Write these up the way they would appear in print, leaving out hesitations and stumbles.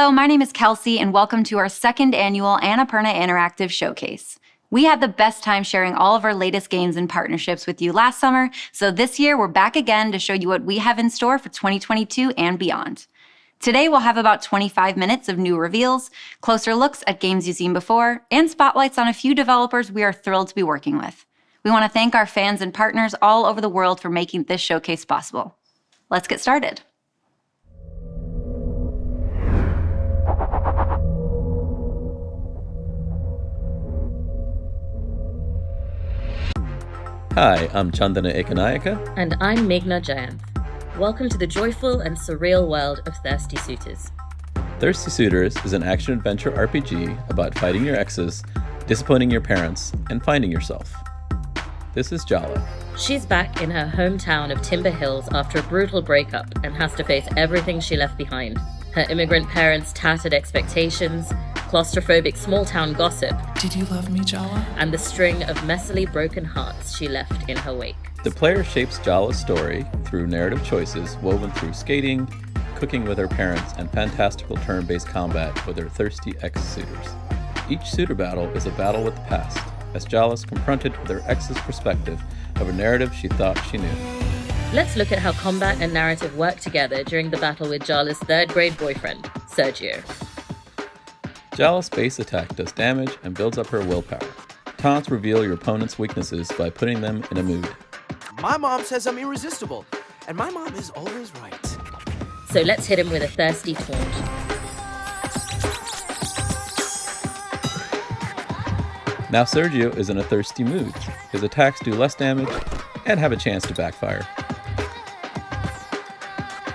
Hello, my name is Kelsey, and welcome to our second annual Annapurna Interactive Showcase. We had the best time sharing all of our latest games and partnerships with you last summer, so this year we're back again to show you what we have in store for 2022 and beyond. Today we'll have about 25 minutes of new reveals, closer looks at games you've seen before, and spotlights on a few developers we are thrilled to be working with. We want to thank our fans and partners all over the world for making this showcase possible. Let's get started. Hi, I'm Chandana Ekanayaka. And I'm Meghna Jayanth. Welcome to the joyful and surreal world of Thirsty Suitors. Thirsty Suitors is an action-adventure RPG about fighting your exes, disappointing your parents, and finding yourself. This is Jala. She's back in her hometown of Timber Hills after a brutal breakup and has to face everything she left behind. Her immigrant parents' tattered expectations, claustrophobic small-town gossip. Did you love me, Jala? And the string of messily broken hearts she left in her wake. The player shapes Jala's story through narrative choices woven through skating, cooking with her parents, and fantastical turn-based combat with her thirsty ex-suitors. Each suitor battle is a battle with the past, as Jala's confronted with her ex's perspective of a narrative she thought she knew. Let's look at how combat and narrative work together during the battle with Jala's third-grade boyfriend, Sergio. Jala's base attack does damage and builds up her willpower. Taunts reveal your opponent's weaknesses by putting them in a mood. My mom says I'm irresistible, and my mom is always right. So let's hit him with a thirsty taunt. Now Sergio is in a thirsty mood. His attacks do less damage and have a chance to backfire.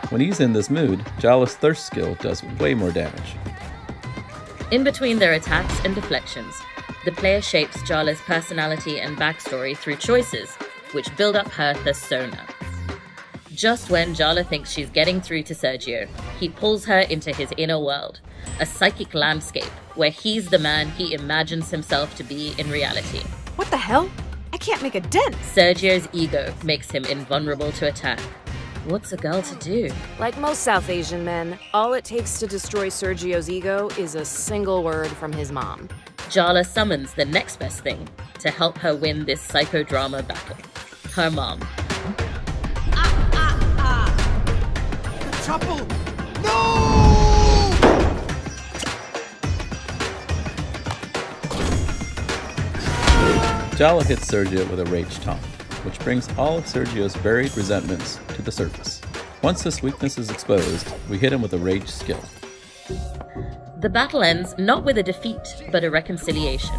When he's in this mood, Jala's thirst skill does way more damage. In between their attacks and deflections, the player shapes Jala's personality and backstory through choices, which build up her persona. Just when Jala thinks she's getting through to Sergio, he pulls her into his inner world, a psychic landscape where he's the man he imagines himself to be in reality. What the hell? I can't make a dent! Sergio's ego makes him invulnerable to attack. What's a girl to do? Like most South Asian men, all it takes to destroy Sergio's ego is a single word from his mom. Jala summons the next best thing to help her win this psychodrama battle. Her mom. Trouble! No! Jala hits Sergio with a rage taunt, which brings all of Sergio's buried resentments to the surface. Once this weakness is exposed, we hit him with a rage skill. The battle ends not with a defeat, but a reconciliation.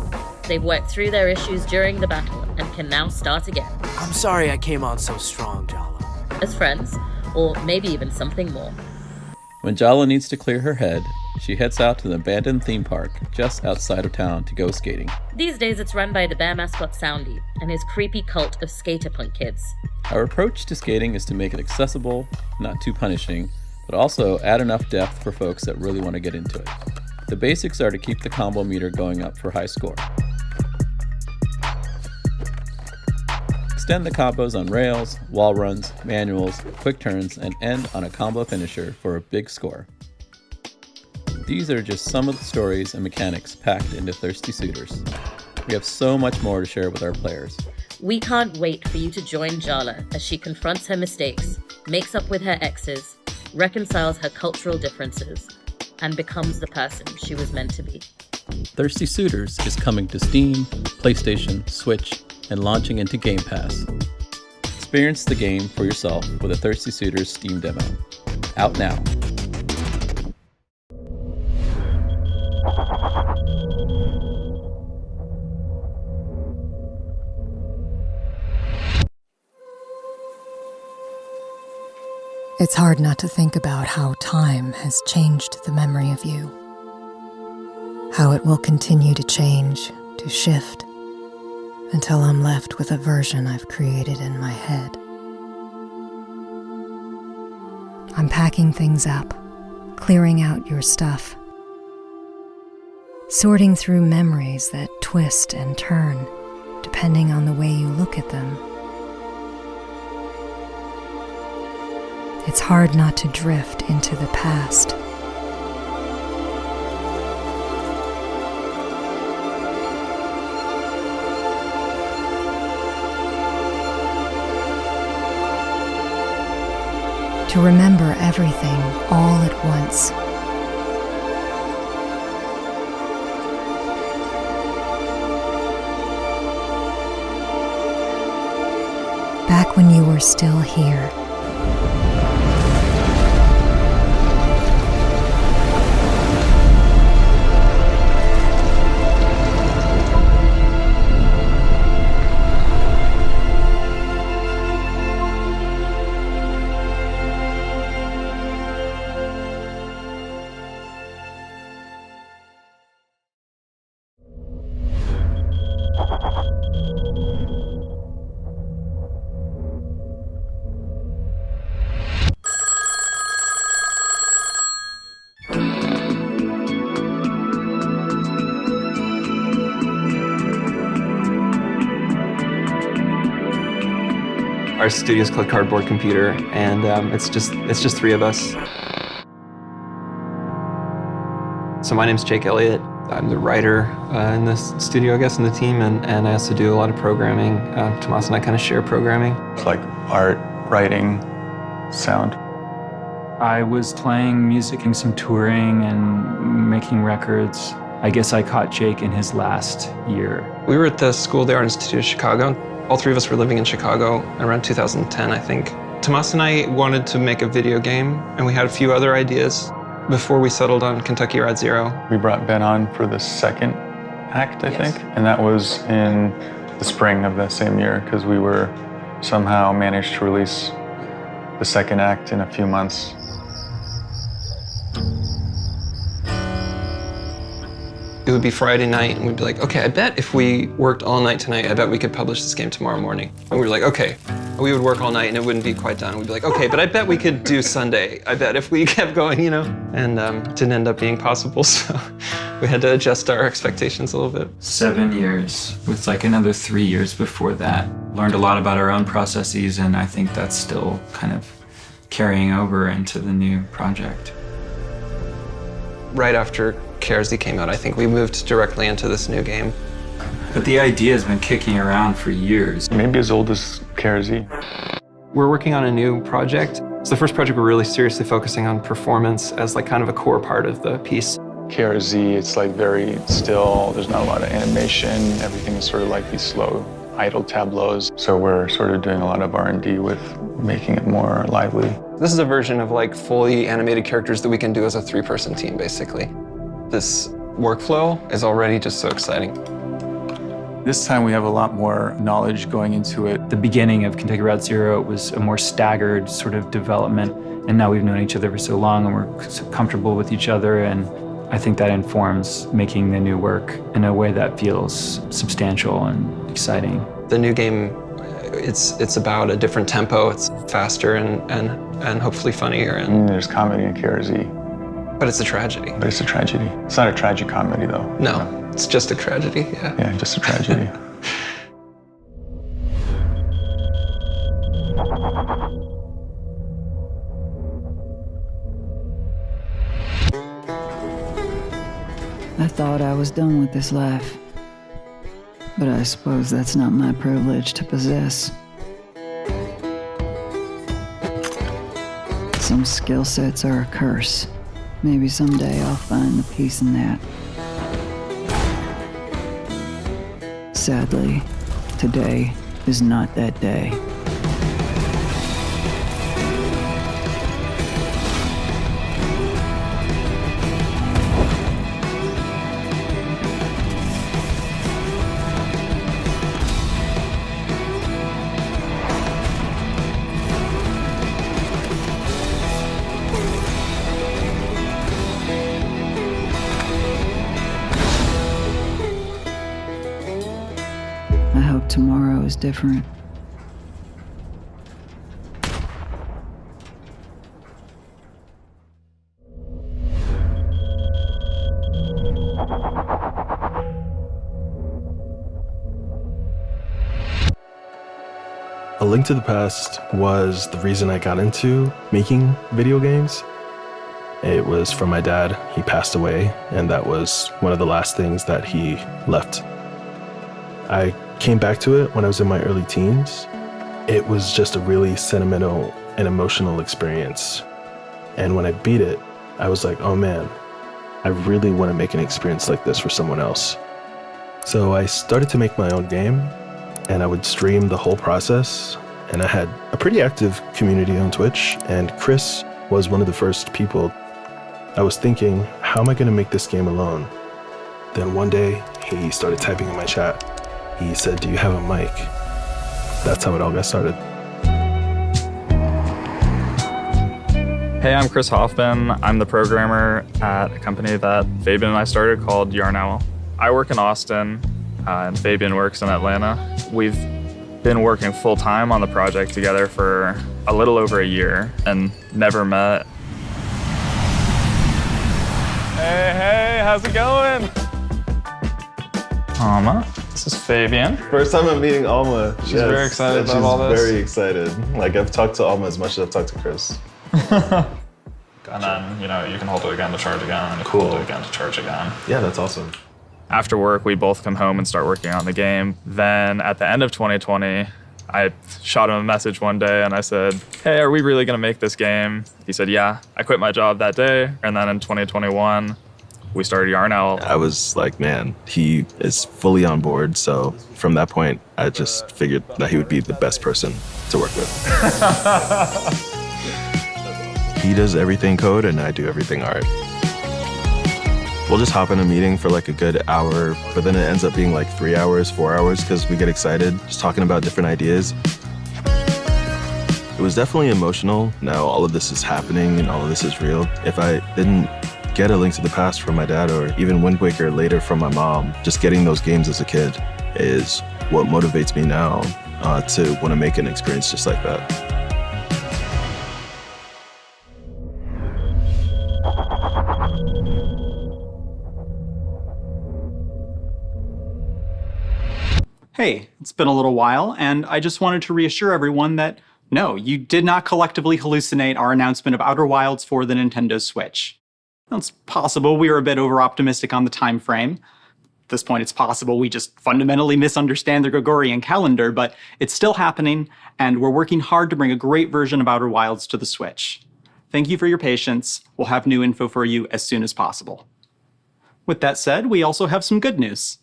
They've worked through their issues during the battle and can now start again. I'm sorry I came on so strong, Jala. As friends, or maybe even something more. When Jala needs to clear her head, she heads out to the abandoned theme park just outside of town to go skating. These days it's run by the bear mascot Soundy and his creepy cult of skater punk kids. Our approach to skating is to make it accessible, not too punishing, but also add enough depth for folks that really want to get into it. The basics are to keep the combo meter going up for high score. Extend the combos on rails, wall runs, manuals, quick turns, and end on a combo finisher for a big score. These are just some of the stories and mechanics packed into Thirsty Suitors. We have so much more to share with our players. We can't wait for you to join Jala as she confronts her mistakes, makes up with her exes, reconciles her cultural differences, and becomes the person she was meant to be. Thirsty Suitors is coming to Steam, PlayStation, Switch, and launching into Game Pass. Experience the game for yourself with a Thirsty Suitors Steam demo. Out now. It's hard not to think about how time has changed the memory of you. How it will continue to change, to shift, until I'm left with a version I've created in my head. I'm packing things up, clearing out your stuff, sorting through memories that twist and turn, depending on the way you look at them. It's hard not to drift into the past, to remember everything all at once. Back when you were still here. Our studio's called Cardboard Computer, and it's just 3 of us. So my name's Jake Elliott. I'm the writer in this studio, I guess, in the team, and I also do a lot of programming. Tomas and I kind of share programming. It's like art, writing, sound. I was playing music and some touring and making records. I guess I caught Jake in his last year. We were at the School of the Art Institute of Chicago. All 3 of us were living in Chicago around 2010, I think. Tomas and I wanted to make a video game, and we had a few other ideas before we settled on Kentucky Route Zero. We brought Ben on for the second act, I think, and that was in the spring of that same year, because we were somehow managed to release the second act in a few months. It would be Friday night, and we'd be like, okay, I bet if we worked all night tonight, I bet we could publish this game tomorrow morning. And we were like, okay. We would work all night, and it wouldn't be quite done. We'd be like, okay, but I bet we could do Sunday. I bet if we kept going, you know? And it didn't end up being possible, so we had to adjust our expectations a little bit. 7 years, with like another 3 years before that. Learned a lot about our own processes, and I think that's still kind of carrying over into the new project. Right after KRZ came out, I think we moved directly into this new game. But the idea has been kicking around for years. Maybe as old as KRZ. We're working on a new project. It's the first project we're really seriously focusing on performance as like kind of a core part of the piece. KRZ, it's like very still, there's not a lot of animation, everything is sort of like these slow, idle tableaus. So we're sort of doing a lot of R&D with making it more lively. This is a version of like fully animated characters that we can do as a 3-person team, basically. This workflow is already just so exciting. This time we have a lot more knowledge going into it. The beginning of Kentucky Route Zero was a more staggered sort of development, and now we've known each other for so long and we're so comfortable with each other, and I think that informs making the new work in a way that feels substantial and exciting. The new game, it's about a different tempo. It's faster and hopefully funnier. And there's comedy in KRZ. But it's a tragedy. But it's a tragedy. It's not a tragic comedy, though. No, it's just a tragedy, yeah. Yeah, just a tragedy. I thought I was done with this life. But I suppose that's not my privilege to possess. Some skill sets are a curse. Maybe someday I'll find the peace in that. Sadly, today is not that day. I hope tomorrow is different. A Link to the Past was the reason I got into making video games. It was from my dad. He passed away, and that was one of the last things that he left. I came back to it when I was in my early teens. It was just a really sentimental an emotional experience. And when I beat it, I was like, oh man, I really want to make an experience like this for someone else. So I started to make my own game, and I would stream the whole process. And I had a pretty active community on Twitch, and Chris was one of the first people. I was thinking, how am I going to make this game alone? Then one day, he started typing in my chat. He said, do you have a mic? That's how it all got started. Hey, I'm Chris Hoffman. I'm the programmer at a company that Fabian and I started called Yarn Owl. I work in Austin, and Fabian works in Atlanta. We've been working full-time on the project together for a little over a year and never met. Hey, how's it going? Alma, this is Fabian. First time I'm meeting Alma. She's very excited about all this. She's very excited. Like, I've talked to Alma as much as I've talked to Chris. And then, you can hold it again to charge again, and you can hold it again to charge again. Yeah, that's awesome. After work, we both come home and start working on the game. Then at the end of 2020, I shot him a message one day and I said, hey, are we really gonna make this game? He said, yeah. I quit my job that day. And then in 2021, we started Yarn Owl. I was like, man, he is fully on board. So from that point, I just figured that he would be the best person to work with. He does everything code and I do everything art. We'll just hop in a meeting for like a good hour, but then it ends up being like 3 hours, 4 hours, because we get excited just talking about different ideas. It was definitely emotional. Now all of this is happening and all of this is real. If I didn't get A Link to the Past from my dad or even Wind Waker later from my mom, just getting those games as a kid is what motivates me now to want to make an experience just like that. Hey, it's been a little while, and I just wanted to reassure everyone that no, you did not collectively hallucinate our announcement of Outer Wilds for the Nintendo Switch. Now, it's possible we were a bit over-optimistic on the time frame. At this point, it's possible we just fundamentally misunderstand the Gregorian calendar, but it's still happening, and we're working hard to bring a great version of Outer Wilds to the Switch. Thank you for your patience. We'll have new info for you as soon as possible. With that said, we also have some good news.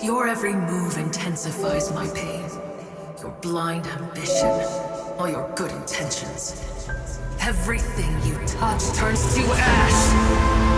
Your every move intensifies my pain. Your blind ambition, all your good intentions. Everything you touch turns to ash!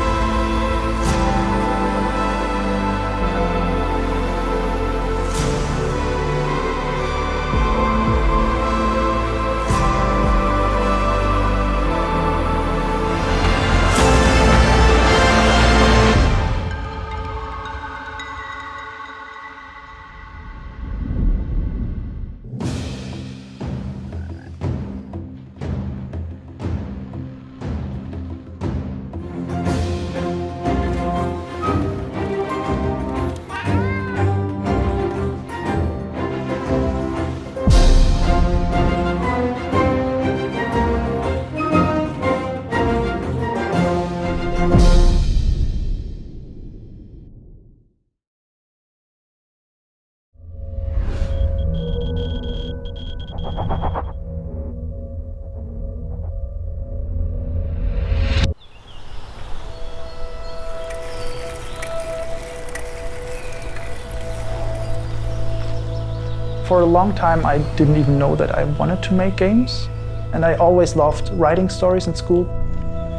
For a long time, I didn't even know that I wanted to make games. And I always loved writing stories in school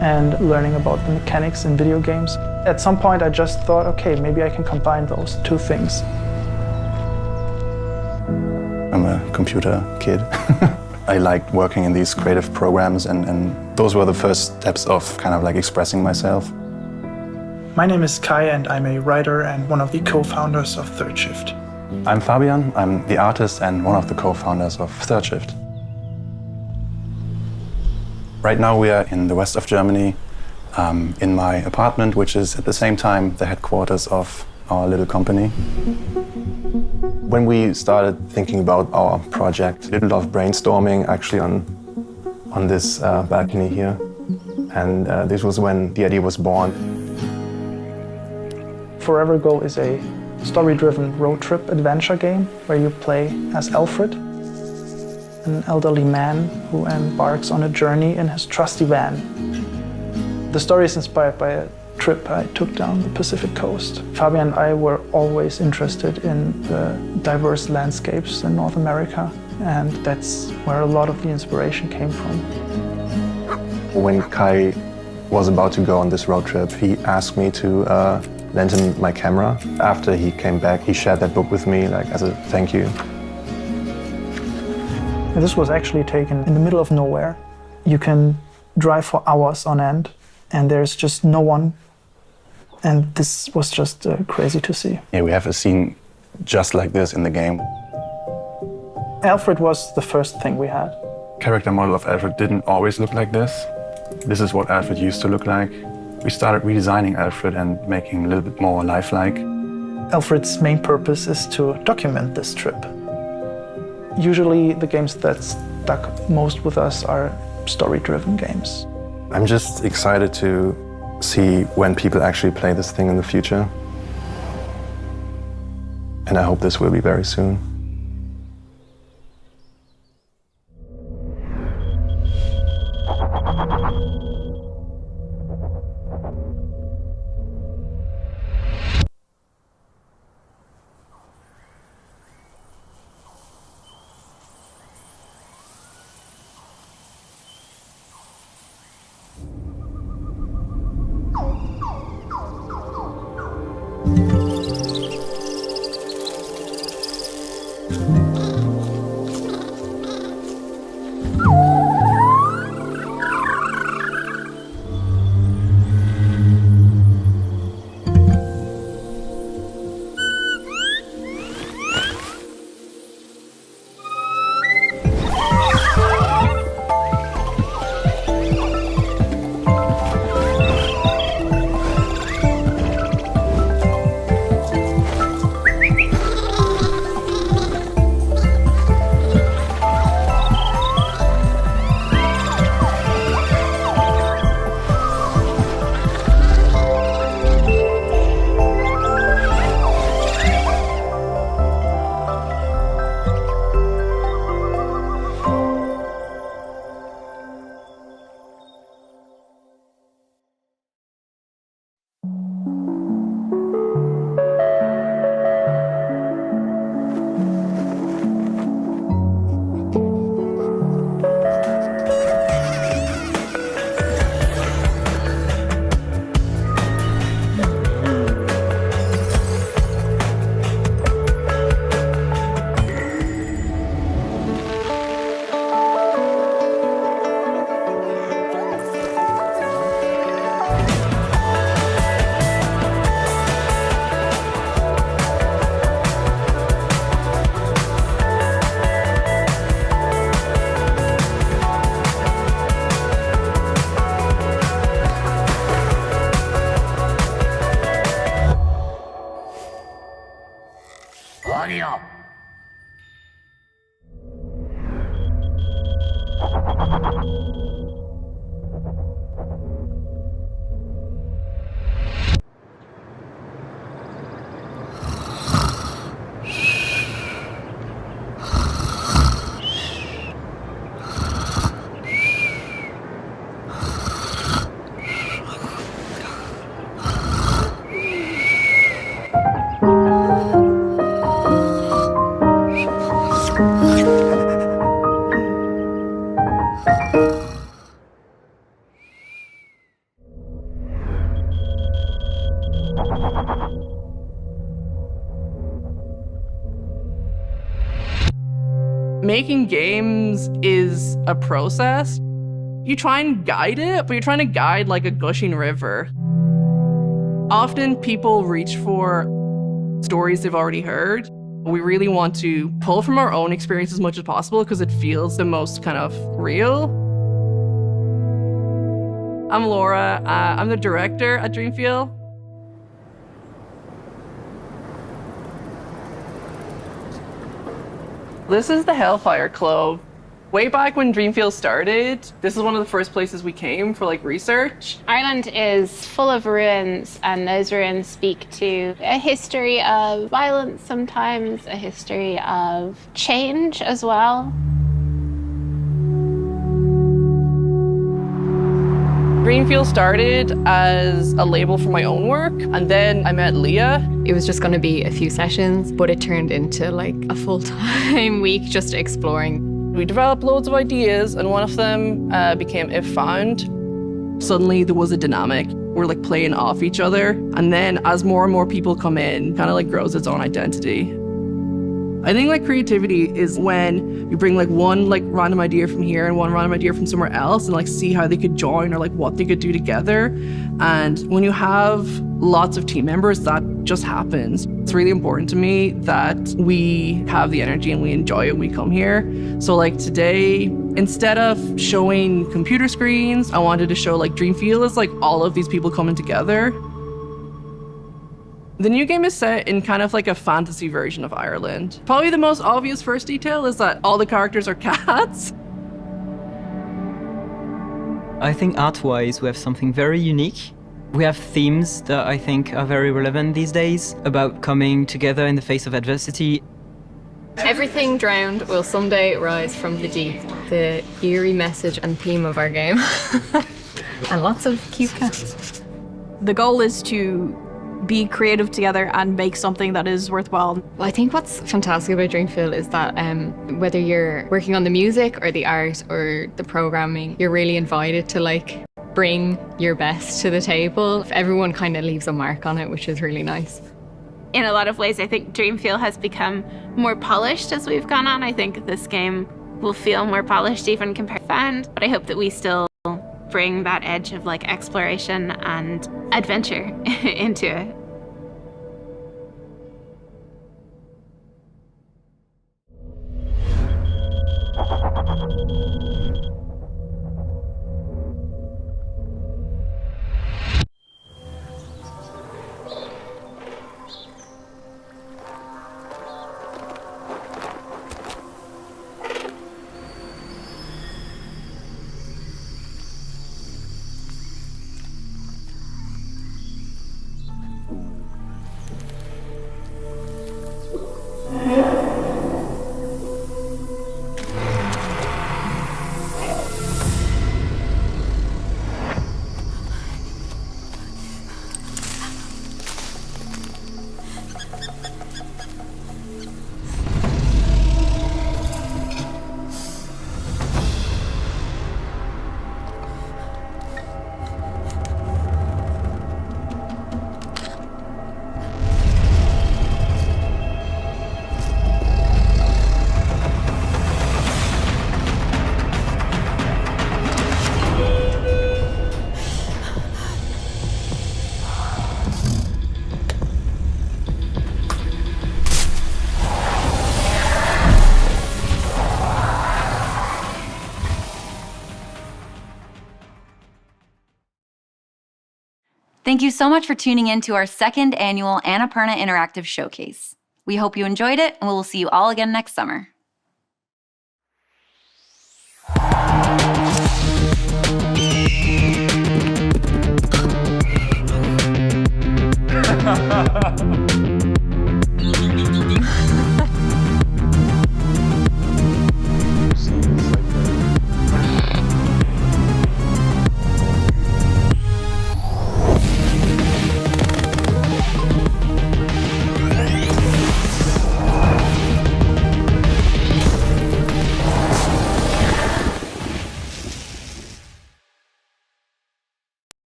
and learning about the mechanics in video games. At some point, I just thought, okay, maybe I can combine those two things. I'm a computer kid. I liked working in these creative programs, and those were the first steps of kind of like expressing myself. My name is Kai, and I'm a writer and one of the co-founders of Third Shift. I'm Fabian. I'm the artist and one of the co-founders of Third Shift. Right now we are in the west of Germany, in my apartment, which is at the same time the headquarters of our little company. When we started thinking about our project, we did a lot of brainstorming actually on this balcony here. And this was when the idea was born. Forever Go is a story-driven road trip adventure game where you play as Alfred, an elderly man who embarks on a journey in his trusty van. The story is inspired by a trip I took down the Pacific coast. Fabian and I were always interested in the diverse landscapes in North America, and that's where a lot of the inspiration came from. When Kai was about to go on this road trip, he asked me to lend him my camera. After he came back, he shared that book with me, like as a thank you. This was actually taken in the middle of nowhere. You can drive for hours on end, and there's just no one. And this was just crazy to see. Yeah, we have a scene just like this in the game. Alfred was the first thing we had. Character model of Alfred didn't always look like this. This is what Alfred used to look like. We started redesigning Alfred and making him a little bit more lifelike. Alfred's main purpose is to document this trip. Usually the games that stuck most with us are story-driven games. I'm just excited to see when people actually play this thing in the future. And I hope this will be very soon. Making games is a process. You try and guide it, but you're trying to guide like a gushing river. Often people reach for stories they've already heard. We really want to pull from our own experience as much as possible because it feels the most kind of real. I'm Laura. I'm the director at Dreamfield. This is the Hellfire Club. Way back when Dreamfield started, this is one of the first places we came for like research. Ireland is full of ruins, and those ruins speak to a history of violence sometimes, a history of change as well. Dreamfield started as a label for my own work, and then I met Leah. It was just going to be a few sessions, but it turned into like a full-time week just exploring. We developed loads of ideas, and one of them became If Found. Suddenly there was a dynamic. We're like playing off each other, and then as more and more people come in, kind of like grows its own identity. I think like creativity is when you bring like one like random idea from here and one random idea from somewhere else and like see how they could join or like what they could do together. And when you have lots of team members, that just happens. It's really important to me that we have the energy and we enjoy it when we come here. So like today, instead of showing computer screens, I wanted to show like Dreamfield as like all of these people coming together. The new game is set in kind of like a fantasy version of Ireland. Probably the most obvious first detail is that all the characters are cats. I think art-wise we have something very unique. We have themes that I think are very relevant these days about coming together in the face of adversity. Everything drowned will someday rise from the deep. The eerie message and theme of our game. And lots of cute cats. The goal is to be creative together and make something that is worthwhile. Well, I think what's fantastic about Dreamfield is that whether you're working on the music or the art or the programming, you're really invited to like bring your best to the table. Everyone kind of leaves a mark on it, which is really nice. In a lot of ways, I think Dreamfield has become more polished as we've gone on. I think this game will feel more polished even compared to Found, but I hope that we still bring that edge of like exploration and adventure into it. Thank you so much for tuning in to our second annual Annapurna Interactive Showcase. We hope you enjoyed it, and we will see you all again next summer. Ha ha ha!